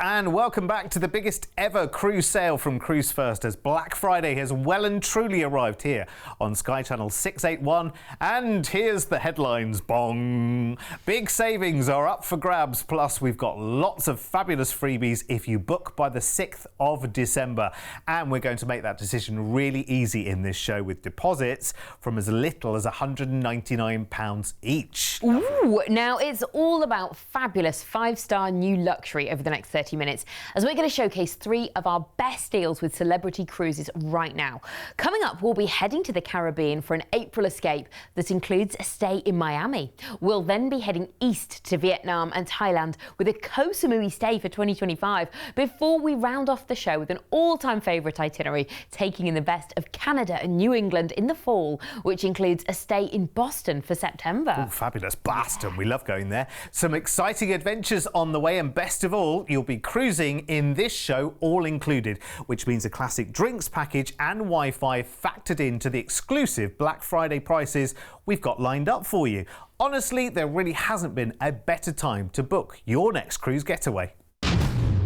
and welcome back to the biggest ever cruise sale from Cruise1st as Black Friday has well and truly arrived here on Sky Channel 681. And here's the headlines, bong! Big savings are up for grabs, plus we've got lots of fabulous freebies if you book by the 6th of December. And we're going to make that decision really easy in this show with deposits from as little as £199 each. Ooh, now it's all about fabulous 5-star new luxury over the next 30 minutes, as we're going to showcase 3 of our best deals with celebrity cruises right now. Coming up, we'll be heading to the Caribbean for an April escape that includes a stay in Miami. We'll then be heading east to Vietnam and Thailand with a Koh Samui stay for 2025 before we round off the show with an all-time favourite itinerary, taking in the best of Canada and New England in the fall, which includes a stay in Boston for September. Oh, fabulous. Boston, we love going there. Some exciting adventures on the way, and best of all, you'll be cruising in this show all included, which means a classic drinks package and Wi-Fi factored into the exclusive Black Friday prices we've got lined up for you. Honestly, there really hasn't been a better time to book your next cruise getaway.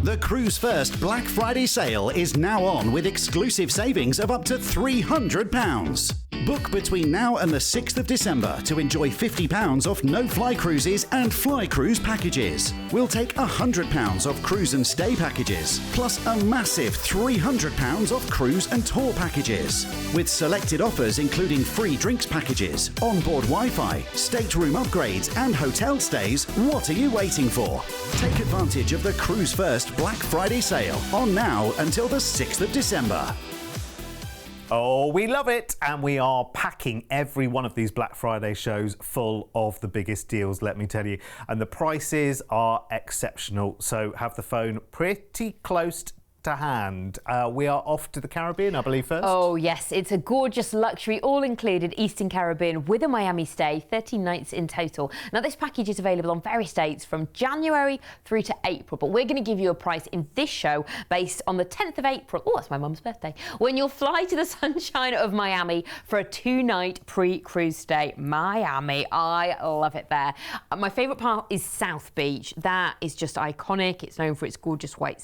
The Cruise1st Black Friday sale is now on with exclusive savings of up to £300. Book between now and the 6th of December to enjoy £50 off no-fly cruises and fly cruise packages. We'll take £100 off cruise and stay packages, plus a massive £300 off cruise and tour packages. With selected offers including free drinks packages, onboard Wi-Fi, stateroom upgrades and hotel stays, what are you waiting for? Take advantage of the Cruise1st Black Friday sale on now until the 6th of December. Oh, we love it. And we are packing every one of these Black Friday shows full of the biggest deals, let me tell you. And the prices are exceptional. So have the phone pretty close to hand. We are off to the Caribbean, I believe, first. Oh yes, it's a gorgeous luxury all-included Eastern Caribbean with a Miami stay, 13 nights in total. Now this package is available on various dates from January through to April, but we're going to give you a price in this show based on the 10th of April. Oh, that's my mum's birthday. When you'll fly to the sunshine of Miami for a 2-night pre-cruise stay. Miami, I love it there. My favourite part is South Beach. That is just iconic. It's known for its gorgeous white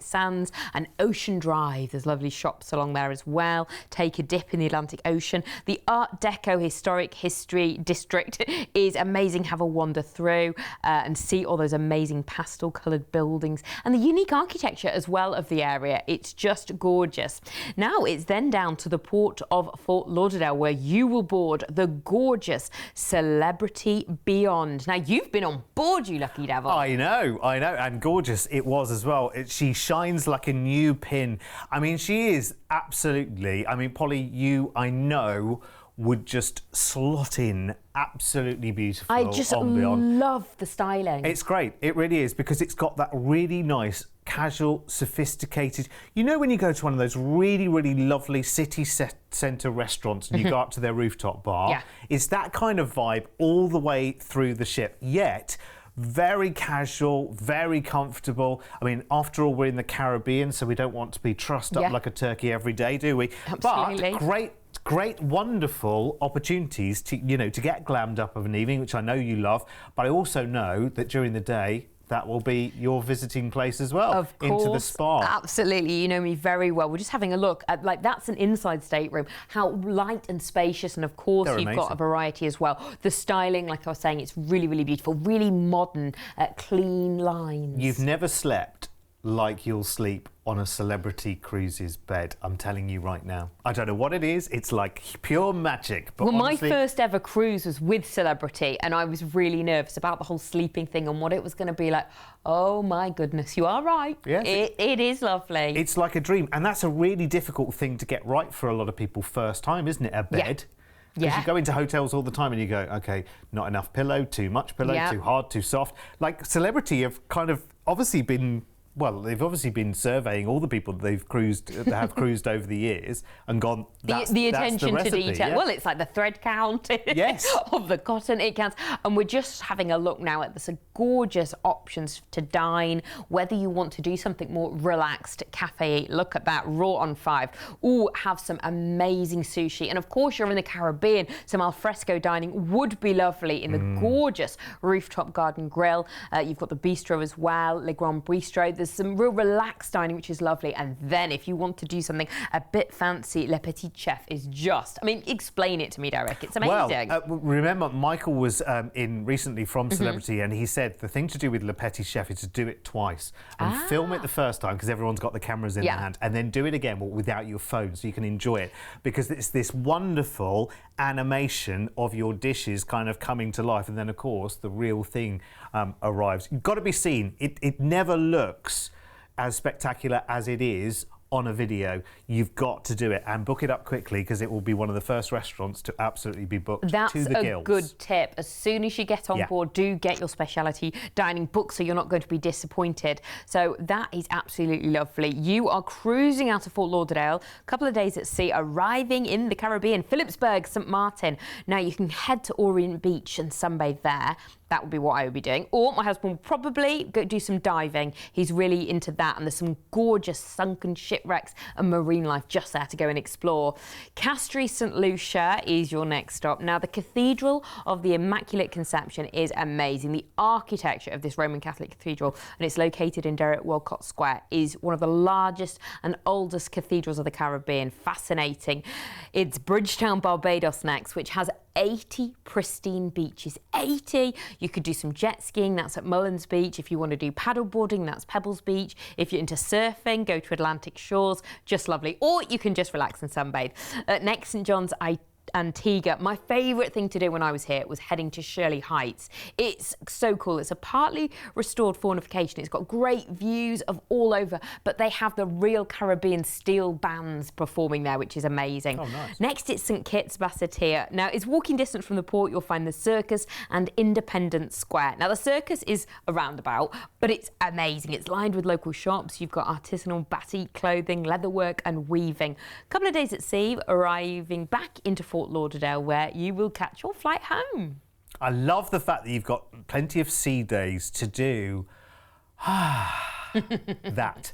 sands and Ocean Drive. There's lovely shops along there as well. Take a dip in the Atlantic Ocean. The Art Deco Historic History District is amazing. Have a wander through and see all those amazing pastel coloured buildings and the unique architecture as well of the area. It's just gorgeous. Now it's then down to the port of Fort Lauderdale, where you will board the gorgeous Celebrity Beyond. Now you've been on board, you lucky devil. I know, and gorgeous it was as well. She shines like a new pin. I mean, she is absolutely, I mean, Polly, you, I know, would just slot in absolutely beautiful. I just love the styling. It's great, it really is, because it's got that really nice, casual, sophisticated, you know when you go to one of those really, really lovely city centre restaurants and you go up to their rooftop bar? Yeah. It's that kind of vibe all the way through the ship, yet very casual, very comfortable. I mean, after all, we're in the Caribbean, so we don't want to be trussed up like a turkey every day, do we? Absolutely. But great, wonderful opportunities to, you know, to get glammed up of an evening, which I know you love. But I also know that during the day, that will be your visiting place as well. Of course, into the spa. Absolutely, you know me very well. We're just having a look at, like, that's an inside stateroom. How light and spacious, and of course you've got a variety as well. The styling, like I was saying, it's really, really beautiful, really modern, clean lines. You've never slept like you'll sleep on a Celebrity Cruises bed, I'm telling you right now. I don't know what it is, it's like pure magic. But well, honestly, my first ever cruise was with Celebrity, and I was really nervous about the whole sleeping thing and what it was going to be like. Oh my goodness, you are right. Yes, it is lovely. It's like a dream, and that's a really difficult thing to get right for a lot of people first time, isn't it? A bed. Because you go into hotels all the time and you go, okay, not enough pillow, too much pillow, too hard, too soft. Like Celebrity have kind of obviously been, well, they've obviously been surveying all the people that they've cruised, that have cruised over the years, and gone, that's the that's attention the recipe, to detail. yeah. Well, it's like the thread count Yes. of the cotton, it counts. And we're just having a look now at the gorgeous options to dine, whether you want to do something more relaxed, cafe, look at that, raw on 5. Ooh, have some amazing sushi. And of course, you're in the Caribbean, some alfresco dining would be lovely in the gorgeous rooftop garden grill. You've got the bistro as well, Le Grand Bistro. There's some real relaxed dining, which is lovely. And then if you want to do something a bit fancy, Le Petit Chef is just, I mean, explain it to me, Derek. It's amazing. Well, remember, Michael was in recently from Celebrity, and he said the thing to do with Le Petit Chef is to do it twice and film it the first time, because everyone's got the cameras in their hand, and then do it again without your phone so you can enjoy it, because it's this wonderful animation of your dishes kind of coming to life, and then of course the real thing arrives. You've got to be seen. It never looks as spectacular as it is on a video. You've got to do it and book it up quickly, because it will be one of the first restaurants to absolutely be booked That's to the gills. That's a good tip. As soon as you get on board, do get your speciality dining booked so you're not going to be disappointed. So that is absolutely lovely. You are cruising out of Fort Lauderdale, a couple of days at sea, arriving in the Caribbean, Phillipsburg, St. Martin. Now you can head to Orient Beach and sunbathe there. That would be what I would be doing. Or my husband will probably go do some diving. He's really into that. And there's some gorgeous sunken shipwrecks and marine life just there to go and explore. Castries St. Lucia is your next stop. Now, the Cathedral of the Immaculate Conception is amazing. The architecture of this Roman Catholic cathedral, and it's located in Derek Walcott Square, is one of the largest and oldest cathedrals of the Caribbean. Fascinating. It's Bridgetown, Barbados next, which has 80 pristine beaches. 80! You could do some jet skiing, that's at Mullins Beach. If you want to do paddle boarding, that's Pebbles Beach. If you're into surfing, go to Atlantic Shores, just lovely. Or you can just relax and sunbathe. Next, St. John's Antigua. My favourite thing to do when I was here was heading to Shirley Heights. It's so cool. It's a partly restored fortification. It's got great views of all over, but they have the real Caribbean steel bands performing there, which is amazing. Oh, nice. Next, it's St. Kitts Basseterre. Now, it's walking distance from the port. You'll find the Circus and Independence Square. Now, the Circus is a roundabout, but it's amazing. It's lined with local shops. You've got artisanal batik clothing, leatherwork and weaving. A couple of days at sea, arriving back into Fort Lauderdale, where you will catch your flight home. I love the fact that you've got plenty of sea days to do that.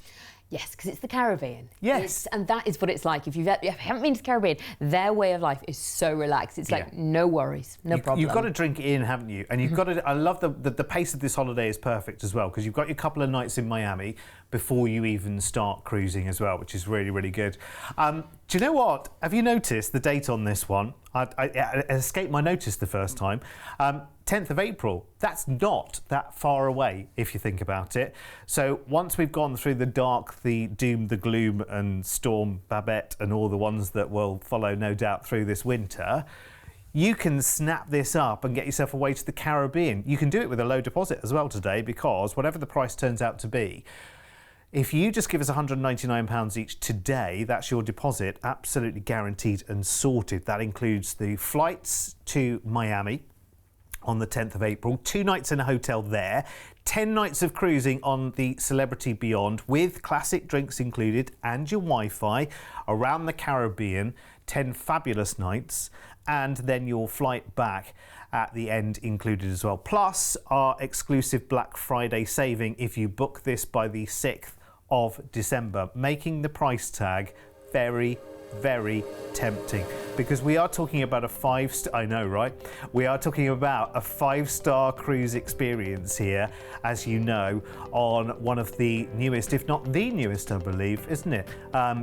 Yes, because it's the Caribbean. Yes. And that is what it's like. If you haven't been to the Caribbean, their way of life is so relaxed. It's like, no worries, no problem. You've got to drink it in, haven't you? And you've got to, I love the pace of this holiday is perfect as well, because you've got your couple of nights in Miami before you even start cruising as well, which is really, really good. Do you know what? Have you noticed the date on this one? I escaped my notice the first time. 10th of April, that's not that far away if you think about it. So once we've gone through the dark, the doom, the gloom and Storm Babette and all the ones that will follow no doubt through this winter, you can snap this up and get yourself away to the Caribbean. You can do it with a low deposit as well today, because whatever the price turns out to be, if you just give us £199 each today, that's your deposit, absolutely guaranteed and sorted. That includes the flights to Miami on the 10th of April, 2 nights in a hotel there, 10 nights of cruising on the Celebrity Beyond with classic drinks included and your Wi-Fi around the Caribbean, 10 fabulous nights, and then your flight back at the end included as well. Plus our exclusive Black Friday saving if you book this by the 6th of December, making the price tag very, very tempting, because we are talking about a 5-star, I know, right? We are talking about a 5-star cruise experience here, as you know, on one of the newest, if not the newest, I believe, isn't it?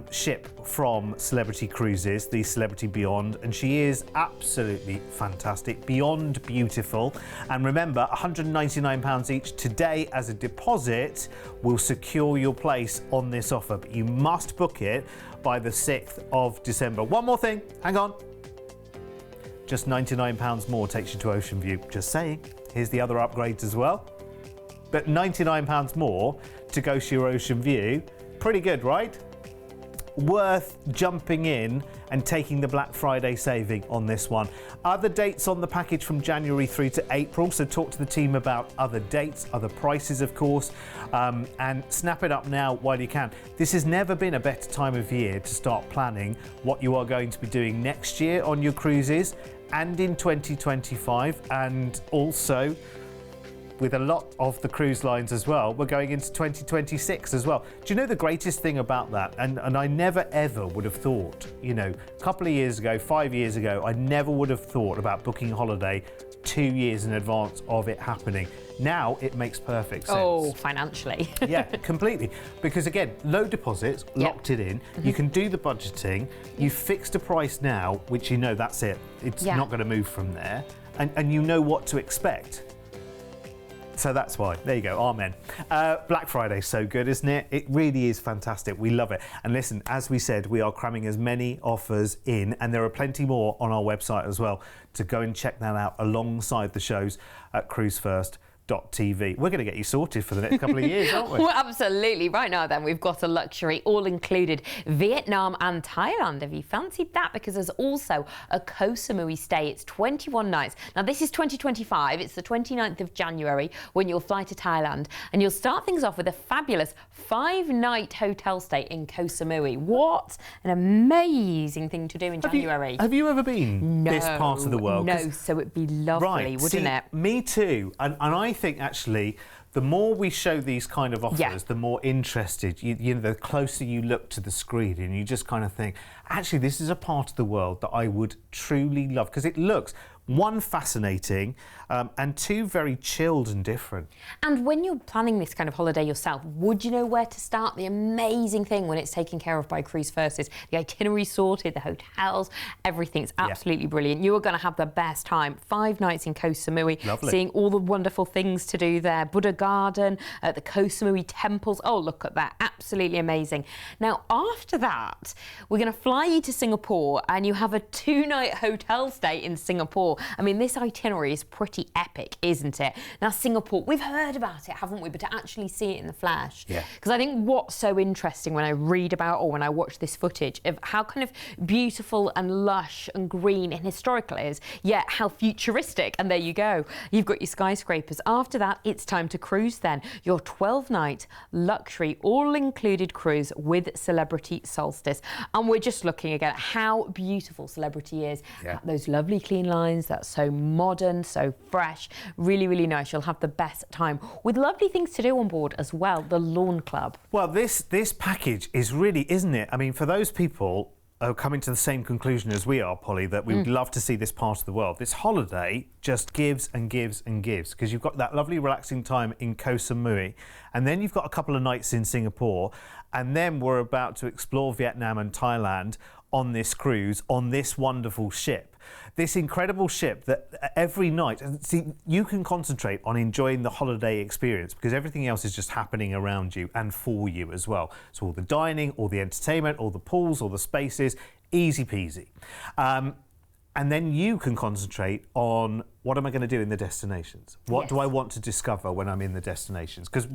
Ship from Celebrity Cruises, the Celebrity Beyond, and she is absolutely fantastic, beyond beautiful. And remember, £199 each today as a deposit will secure your place on this offer, but you must book it by the 6th of December. One more thing, hang on. Just £99 more takes you to Ocean View. Just saying. Here's the other upgrades as well. But £99 more to go to your Ocean View. Pretty good, right? Worth jumping in and taking the Black Friday saving on this one. Other dates on the package from January through to April, so talk to the team about other dates, other prices of course, and snap it up now while you can. This has never been a better time of year to start planning what you are going to be doing next year on your cruises and in 2025, and also with a lot of the cruise lines as well, we're going into 2026 as well. Do you know the greatest thing about that? And I never ever would have thought, you know, a couple of years ago, 5 years ago, I never would have thought about booking a holiday 2 years in advance of it happening. Now it makes perfect sense. Oh, financially. Yeah, completely. Because again, low deposits, locked it in. You can do the budgeting. You've fixed a price now, which you know that's it. It's not going to move from there. And you know what to expect. So that's why. There you go. Amen. Black Friday's so good, isn't it? It really is fantastic. We love it. And listen, as we said, we are cramming as many offers in, and there are plenty more on our website as well, to go and check that out alongside the shows at Cruise1st.tv. We're going to get you sorted for the next couple of years, aren't we? Well, absolutely. Right now, then, we've got a luxury all-included Vietnam and Thailand. Have you fancied that? Because there's also a Koh Samui stay. It's 21 nights. Now, this is 2025. It's the 29th of January when you'll fly to Thailand. And you'll start things off with a fabulous 5-night hotel stay in Koh Samui. What an amazing thing to do in January. Have you ever been this part of the world? No, so it'd be lovely, wouldn't it? Me too. And I think actually the more we show these kind of offers, the more interested, you know, the closer you look to the screen, and you just kind of think, actually, this is a part of the world that I would truly love, because it looks, one, fascinating, and two, very chilled and different. And when you're planning this kind of holiday yourself, would you know where to start? The amazing thing when it's taken care of by Cruise1st is the itinerary sorted, the hotels, everything's absolutely brilliant. You are going to have the best time. 5 nights in Koh Samui, seeing all the wonderful things to do there. Buddha Garden, the Koh Samui temples. Oh, look at that. Absolutely amazing. Now, after that, we're going to fly you to Singapore, and you have a 2-night hotel stay in Singapore. I mean, this itinerary is pretty epic, isn't it? Now, Singapore, we've heard about it, haven't we? But to actually see it in the flesh. Because I think what's so interesting when I read about, or when I watch this footage, of how kind of beautiful and lush and green and historical it is, yet how futuristic. And there you go. You've got your skyscrapers. After that, it's time to cruise then. Your 12-night luxury, all-included cruise with Celebrity Solstice. And we're just looking again at how beautiful Celebrity is. Those lovely clean lines. That's so modern, so fresh, really, really nice. You'll have the best time with lovely things to do on board as well, the Lawn Club. Well, this package is really, isn't it? I mean, for those people are coming to the same conclusion as we are, Polly, that we would love to see this part of the world. This holiday just gives and gives and gives, because you've got that lovely relaxing time in Koh Samui, and then you've got a couple of nights in Singapore, and then we're about to explore Vietnam and Thailand on this cruise, on this wonderful ship. This incredible ship that every night, see, you can concentrate on enjoying the holiday experience, because everything else is just happening around you and for you as well. So all the dining, all the entertainment, all the pools, all the spaces, easy peasy. And then you can concentrate on, what am I going to do in the destinations? What do I want to discover when I'm in the destinations? Because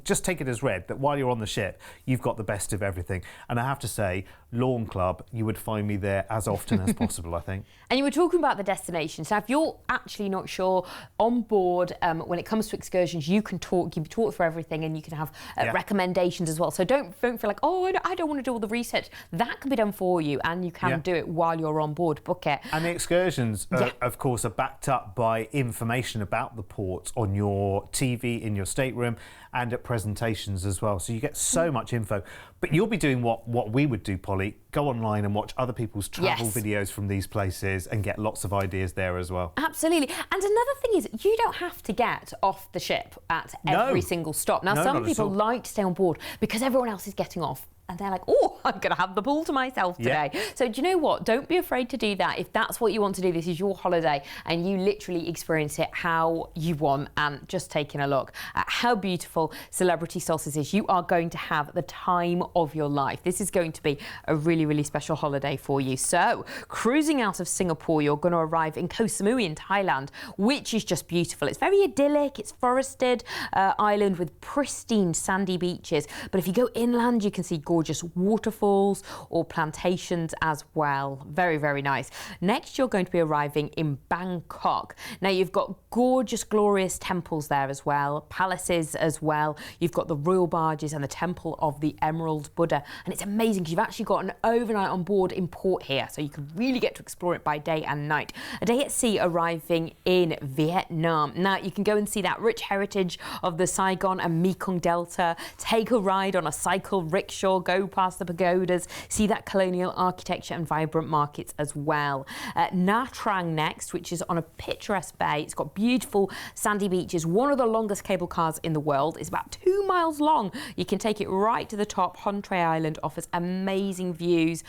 just take it as read that while you're on the ship, you've got the best of everything. And I have to say, Lawn Club, you would find me there as often as possible, I think. And you were talking about the destinations. Now, if you're actually not sure, on board, when it comes to excursions, you can talk, you'll be taught for everything, and you can have recommendations as well. So don't feel like, oh, I don't want to do all the research. That can be done for you, and you can do it while you're on board. Book it. And the excursions, of course, are backed up by information about the ports on your TV, in your stateroom, and at presentations as well. So you get so much info. But you'll be doing what we would do, Polly, go online and watch other people's travel videos from these places and get lots of ideas there as well. Absolutely. And another thing is, you don't have to get off the ship at every single stop. Now, some people like to stay on board because everyone else is getting off. And they're like, oh, I'm going to have the pool to myself today. So do you know what? Don't be afraid to do that. If that's what you want to do, this is your holiday, and you literally experience it how you want. And just taking a look at how beautiful Celebrity Solstice is, you are going to have the time of your life. This is going to be a really, really special holiday for you. So cruising out of Singapore, you're going to arrive in Koh Samui in Thailand, which is just beautiful. It's very idyllic. It's forested island with pristine sandy beaches. But if you go inland, you can see gorgeous waterfalls or plantations as well. Very, very nice. Next, you're going to be arriving in Bangkok. Now, you've got gorgeous, glorious temples there as well, palaces as well. well. You've got the royal barges and the Temple of the Emerald Buddha. And it's amazing because you've actually got an overnight on board in port here, so you can really get to explore it by day and night. A day at sea arriving in Vietnam. Now, you can go and see that rich heritage of the Saigon and Mekong Delta, take a ride on a cycle rickshaw, go past the pagodas, see that colonial architecture and vibrant markets as well. Nha Trang next, which is on a picturesque bay. It's got beautiful sandy beaches, one of the longest cable cars in the world. It's about 2 miles long. You can take it right to the top. Hon Tre Island offers amazing views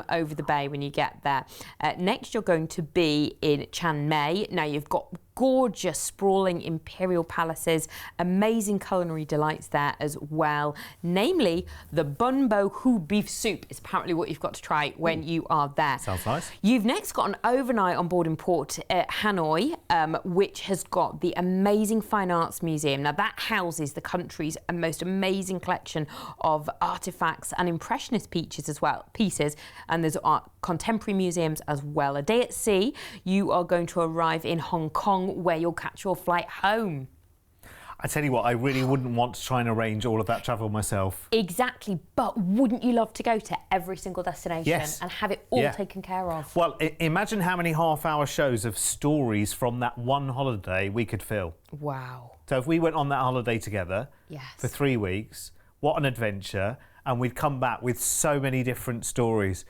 over the bay when you get there. Next, you're going to be in Chiang Mai. Now, you've got gorgeous sprawling imperial palaces, amazing culinary delights there as well, namely the bun bo hu beef soup is apparently what you've got to try when you are there. Sounds nice. You've next got an overnight on board in port Hanoi, which has got the amazing Fine Arts Museum. Now, that houses the country's most amazing collection of artifacts and impressionist pieces as well, and there's contemporary museums as well. A day at sea, you are going to arrive in Hong Kong, where you'll catch your flight home. I tell you what, I really wouldn't want to try and arrange all of that travel myself. Exactly, but wouldn't you love to go to every single destination and have it all taken care of? Well, imagine how many half-hour shows of stories from that one holiday we could fill. Wow. So if we went on that holiday together for 3 weeks, what an adventure, and we'd come back with so many different stories.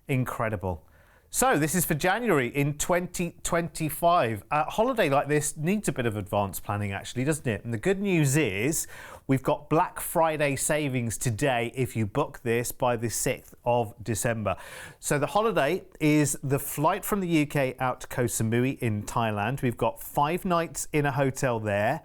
Incredible. So this is for January in 2025. A holiday like this needs a bit of advanced planning actually, doesn't it? And the good news is we've got Black Friday savings today if you book this by the 6th of December. So the holiday is the flight from the UK out to Koh Samui in Thailand. We've got 5 nights in a hotel there,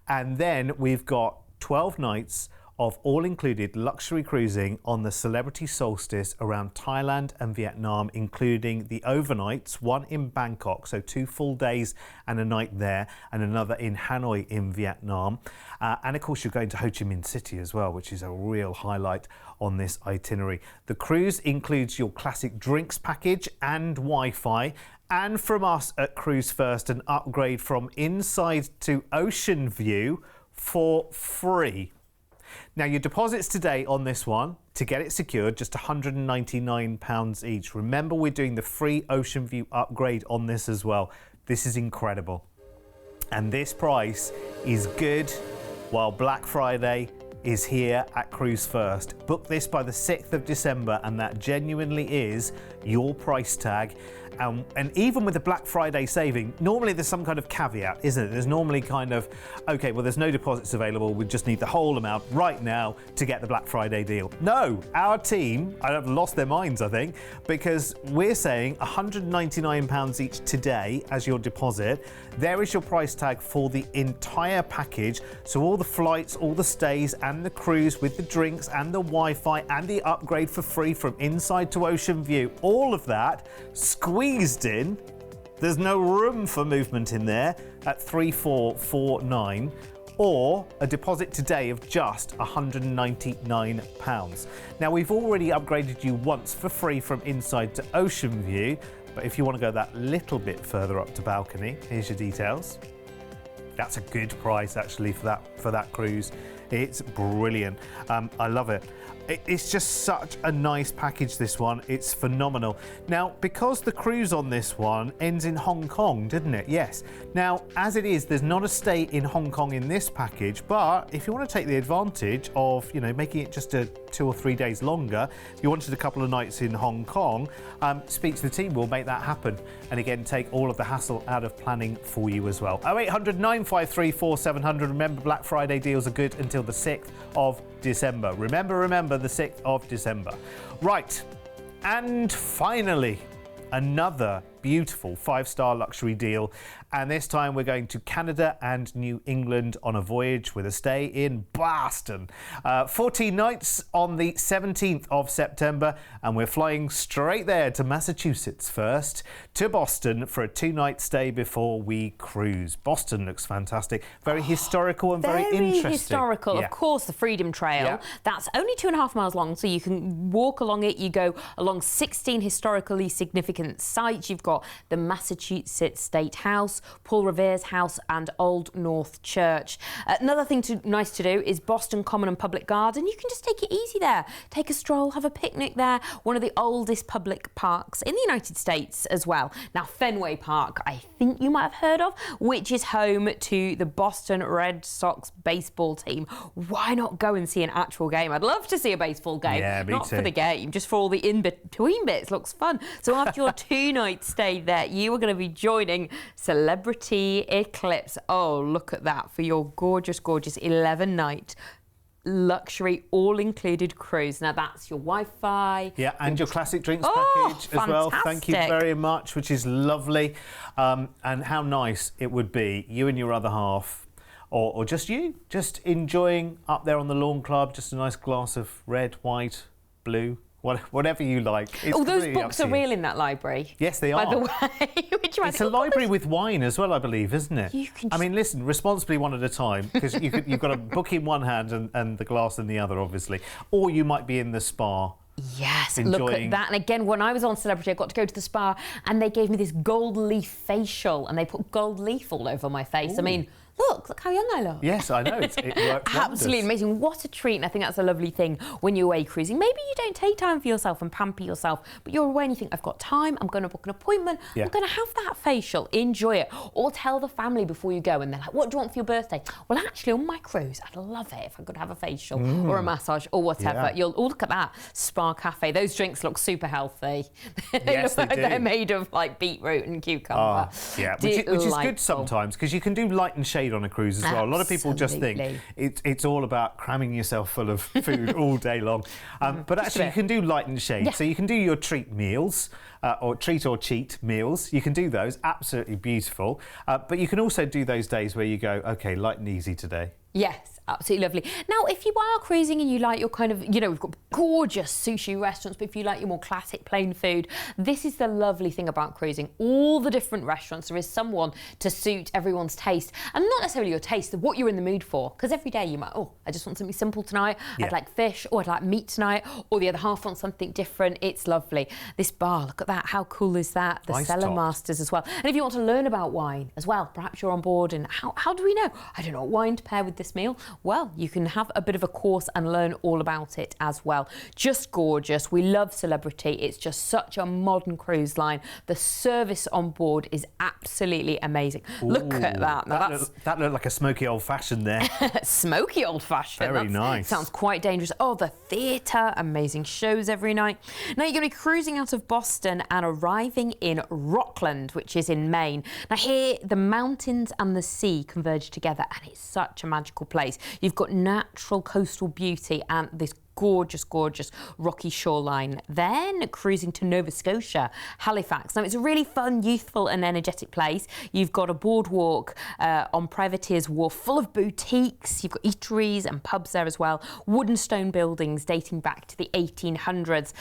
and then we've got 12 nights of all-included luxury cruising on the Celebrity Solstice around Thailand and Vietnam, including the overnights, one in Bangkok, so 2 full days and a night there, and another in Hanoi in Vietnam. And of course, you're going to Ho Chi Minh City as well, which is a real highlight on this itinerary. The cruise includes your classic drinks package and Wi-Fi, and from us at Cruise1st, an upgrade from inside to ocean view for free. Now, your deposits today on this one, to get it secured, just £199 each. Remember, we're doing the free Ocean View upgrade on this as well. This is incredible. And this price is good while Black Friday is here at Cruise1st. Book this by the 6th of December, and that genuinely is your price tag. And even with the Black Friday saving, normally there's some kind of caveat, isn't it? There's normally kind of, okay, well, there's no deposits available. We just need the whole amount right now to get the Black Friday deal. No, our team have lost their minds, I think, because we're saying £199 each today as your deposit. There is your price tag for the entire package. So all the flights, all the stays and the cruise with the drinks and the Wi-Fi and the upgrade for free from inside to ocean view, all of that squeezed in. There's no room for movement in there at 3449, or a deposit today of just £199. Now, we've already upgraded you once for free from inside to ocean view, but if you want to go that little bit further up to balcony, here's your details. That's a good price actually for that cruise. It's brilliant. I love it. It's just such a nice package, this one. It's phenomenal. Now, because the cruise on this one ends in Hong Kong, didn't it? Yes. Now, as it is, there's not a stay in Hong Kong in this package, but if you want to take the advantage of, making it just 2 or 3 days longer, if you wanted a couple of nights in Hong Kong, speak to the team, we'll make that happen. And again, take all of the hassle out of planning for you as well. 0800 953 4700. Remember, Black Friday deals are good until the 6th of December. Remember, the 6th of December. Right, and finally, another beautiful 5-star luxury deal, and this time we're going to Canada and New England on a voyage with a stay in Boston. 14 nights on the 17th of September, and we're flying straight there to Massachusetts first, to Boston for a 2-night stay before we cruise. Boston looks fantastic, very historical and very interesting. Very historical. Of course, the Freedom Trail. That's only 2.5 miles long, so you can walk along it. You go along 16 historically significant sites. You've got got the Massachusetts State House, Paul Revere's house, and Old North Church. Another thing nice to do is Boston Common and Public Garden. You can just take it easy there. Take a stroll, have a picnic there. One of the oldest public parks in the United States as well. Now, Fenway Park, I think you might have heard of, which is home to the Boston Red Sox baseball team. Why not go and see an actual game? I'd love to see a baseball game. Yeah, me not too. for the game, just for all the in-between bits. Looks fun. So after your 2-night stay there, you are going to be joining Celebrity Eclipse. Oh, look at that for your gorgeous, gorgeous 11-night luxury all-included cruise. Now that's your Wi-Fi. Yeah, and your classic drinks Oh, package as well. Thank you fantastic. very much, which is lovely. And how nice it would be, you and your other half, or just you, just enjoying up there on the lawn club, just a nice glass of red, white, blue, whatever you like. It's Oh, those completely up books to are you. real in that library. Yes, they By are. the way, which It's a library with wine as well, I believe, isn't it? You can I mean, listen, responsibly one at a time, because you've got a book in one hand and the glass in the other, obviously. Or you might be in the spa. Yes, look enjoying- at that. And again, when I was on Celebrity, I got to go to the spa and they gave me this gold leaf facial and they put gold leaf all over my face. I mean, look how young I look. Yes, I know. It works Absolutely wonders. amazing. What a treat. And I think that's a lovely thing when you're away cruising. Maybe you don't take time for yourself and pamper yourself, but you're away and you think, I've got time, I'm going to book an appointment, Yeah. I'm going to have that facial, enjoy it. Or tell the family before you go and they're like, what do you want for your birthday? Well, actually, on my cruise, I'd love it if I could have a facial or a massage or whatever. Yeah. You'll look at that spa cafe. Those drinks look super healthy. Yes, look they like they're do. made of like beetroot and cucumber. Yeah, which is good Delightful. sometimes, because you can do light and shade on a cruise as well. A lot of people just think Absolutely. it's all about cramming yourself full of food all day long. But just a actually, you bit. can do light and shade. Yeah. So you can do your treat meals, or treat or cheat meals. You can do those, absolutely beautiful. But you can also do those days where you go, okay, light and easy today. Yes, absolutely lovely. Now, if you are cruising and you like your kind of, we've got gorgeous sushi restaurants, but if you like your more classic plain food, this is the lovely thing about cruising. All the different restaurants, there is someone to suit everyone's taste. And not necessarily your taste, what you're in the mood for. Because every day you might, I just want something simple tonight. Yeah. I'd like fish, or I'd like meat tonight, or the other half wants something different. It's lovely. This bar, look at that. How cool is that? The Ice cellar top. masters as well. And if you want to learn about wine as well, perhaps you're on board and how do we know? I don't know what wine to pair with this meal. Well, you can have a bit of a course and learn all about it as well. Just gorgeous. We love Celebrity. It's just such a modern cruise line. The service on board is absolutely amazing. Look at that. Now that's That looked like a smoky old-fashioned there. smoky old-fashioned. Very That's- nice. Sounds quite dangerous. Oh, the theatre. Amazing shows every night. Now, you're going to be cruising out of Boston and arriving in Rockland, which is in Maine. Now, here, the mountains and the sea converge together, and it's such a magical place. You've got natural coastal beauty and this gorgeous, gorgeous rocky shoreline. Then cruising to Nova Scotia, Halifax. Now, it's a really fun, youthful and energetic place. You've got a boardwalk on Privateer's Wharf full of boutiques. You've got eateries and pubs there as well. Wooden stone buildings dating back to the 1800s.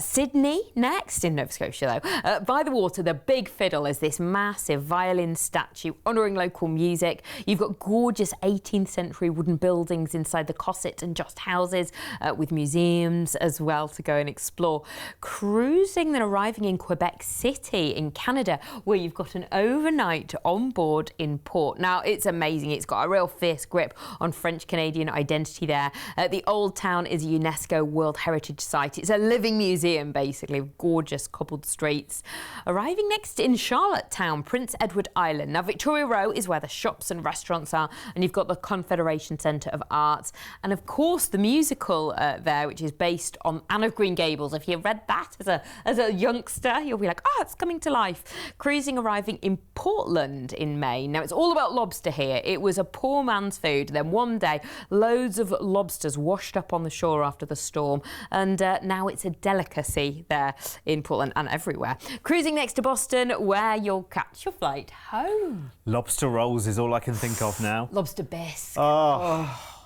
Sydney next, in Nova Scotia though. By the water, the Big Fiddle is this massive violin statue honouring local music. You've got gorgeous 18th century wooden buildings inside the Cosset and Just houses, with museums as well to go and explore. Cruising, then arriving in Quebec City in Canada, where you've got an overnight on board in port. Now, it's amazing. It's got a real fierce grip on French-Canadian identity there. The Old Town is a UNESCO World Heritage Site. It's a living museum, basically, with gorgeous cobbled streets. Arriving next in Charlottetown, Prince Edward Island. Now, Victoria Row is where the shops and restaurants are, and you've got the Confederation Centre of Arts. And, of course, the musical there, which is based on Anne of Green Gables. If you read that as a youngster, you'll be like, oh, it's coming to life. Cruising, arriving in Portland in Maine. Now, it's all about lobster here. It was a poor man's food. Then one day, loads of lobsters washed up on the shore after the storm. And now it's a delicacy there in Portland and everywhere. Cruising next to Boston, where you'll catch your flight home. Lobster rolls is all I can think of now. Lobster bisque.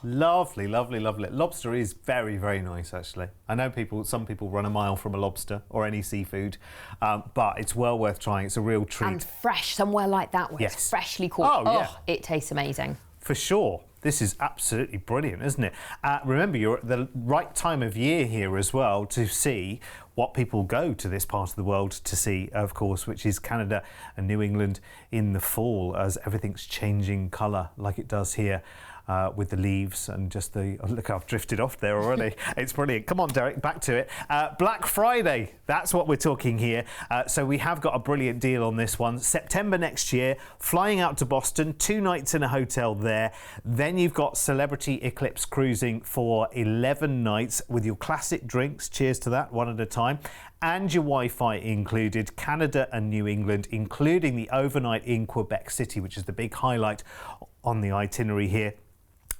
Lovely, lovely, lovely. Lobster is very, very nice, actually. I know some people run a mile from a lobster or any seafood, but it's well worth trying. It's a real treat. And fresh, somewhere like that where Yes. it's freshly caught. Oh, yeah. It tastes amazing. For sure. This is absolutely brilliant, isn't it? Remember, you're at the right time of year here as well to see what people go to this part of the world to see, of course, which is Canada and New England in the fall, as everything's changing colour like it does here. With the leaves and just the... Oh, look, I've drifted off there already. It's brilliant. Come on, Derek, back to it. Black Friday, that's what we're talking here. So we have got a brilliant deal on this one. September next year, flying out to Boston, 2 nights in a hotel there. Then you've got Celebrity Eclipse cruising for 11 nights with your classic drinks. Cheers to that, one at a time. And your Wi-Fi included, Canada and New England, including the overnight in Quebec City, which is the big highlight on the itinerary here.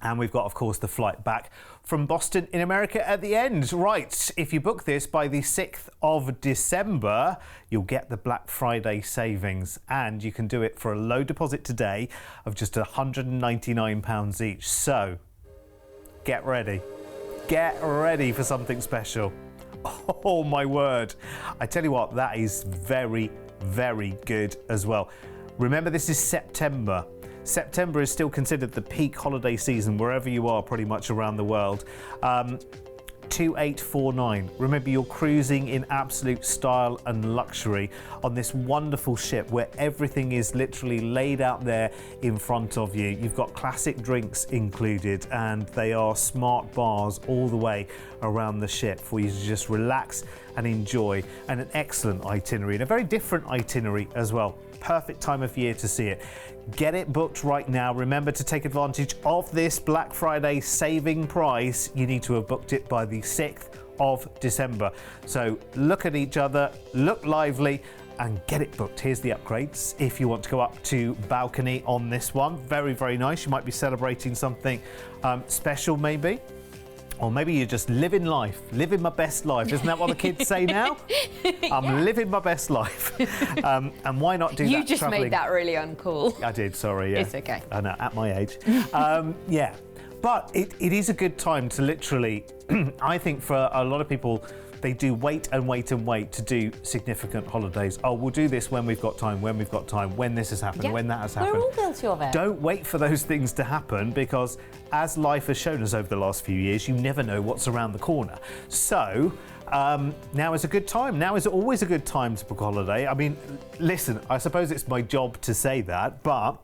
And we've got, of course, the flight back from Boston in America at the end. Right, if you book this by the 6th of December, you'll get the Black Friday savings. And you can do it for a low deposit today of just £199 each. So, get ready. Get ready for something special. Oh, my word. I tell you what, that is very, very good as well. Remember, this is September. September is still considered the peak holiday season wherever you are pretty much around the world. 2849. Remember, you're cruising in absolute style and luxury on this wonderful ship where everything is literally laid out there in front of you. You've got classic drinks included and they are smart bars all the way around the ship for you to just relax and enjoy, and an excellent itinerary and a very different itinerary as well. Perfect time of year to see it. Get it booked right now. Remember to take advantage of this Black Friday saving price. You need to have booked it by the 6th of December. So look at each other, look lively, and get it booked. Here's the upgrades. If you want to go up to balcony on this one, very, very nice. You might be celebrating something special maybe. Or maybe you're just living life, living my best life. Isn't that what the kids say now? I'm living my best life. And why not do that? You just travelling? made that really uncool. I did, sorry. Yeah. It's okay. I know, at my age. Yeah. But it is a good time to literally, I think for a lot of people, they do wait and wait and wait to do significant holidays. Oh, we'll do this when we've got time, when this has happened, when that has happened. We're all guilty of it. Don't wait for those things to happen because, as life has shown us over the last few years, you never know what's around the corner. So, now is a good time. Now is always a good time to book a holiday. I mean, listen, I suppose it's my job to say that, but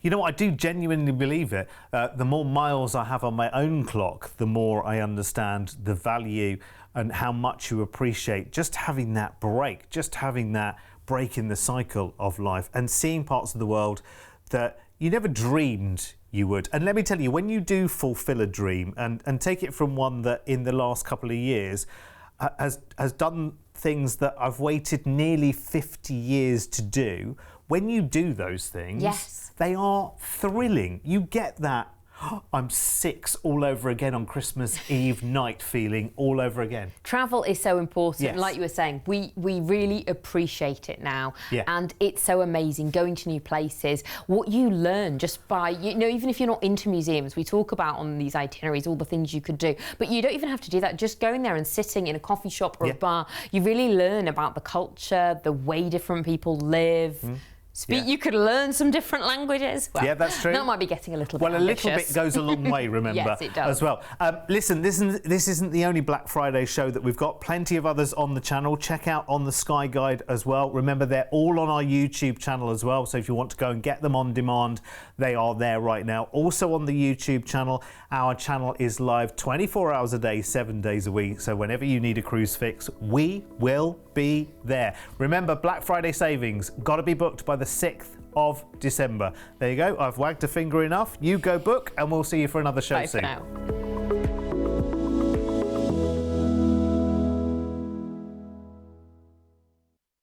you know what, I do genuinely believe it. The more miles I have on my own clock, the more I understand the value and how much you appreciate just having that break in the cycle of life and seeing parts of the world that you never dreamed you would. And let me tell you, when you do fulfill a dream and take it from one that in the last couple of years has done things that I've waited nearly 50 years to do, when you do those things, yes, they are thrilling. You get that I'm 6 all over again on Christmas Eve night feeling all over again. Travel is so important. Yes. Like you were saying, we really appreciate it now. Yeah. And it's so amazing going to new places. What you learn just by, you know, even if you're not into museums, we talk about on these itineraries all the things you could do, but you don't even have to do that. Just going there and sitting in a coffee shop or a bar, you really learn about the culture, the way different people live. You could learn some different languages. Well, yeah, that's true. That might be getting a little bit ambitious. Little bit goes a long way, remember. Yes, it does. As well. Listen, this isn't the only Black Friday show that we've got. Plenty of others on the channel. Check out on the Sky Guide as well. Remember, they're all on our YouTube channel as well. So if you want to go and get them on demand, they are there right now. Also on the YouTube channel, our channel is live 24 hours a day, 7 days a week. So whenever you need a cruise fix, we will be there. Remember, Black Friday savings, got to be booked by the 6th of December. There you go. I've wagged a finger enough. You go book and we'll see you for another show soon. Bye for now.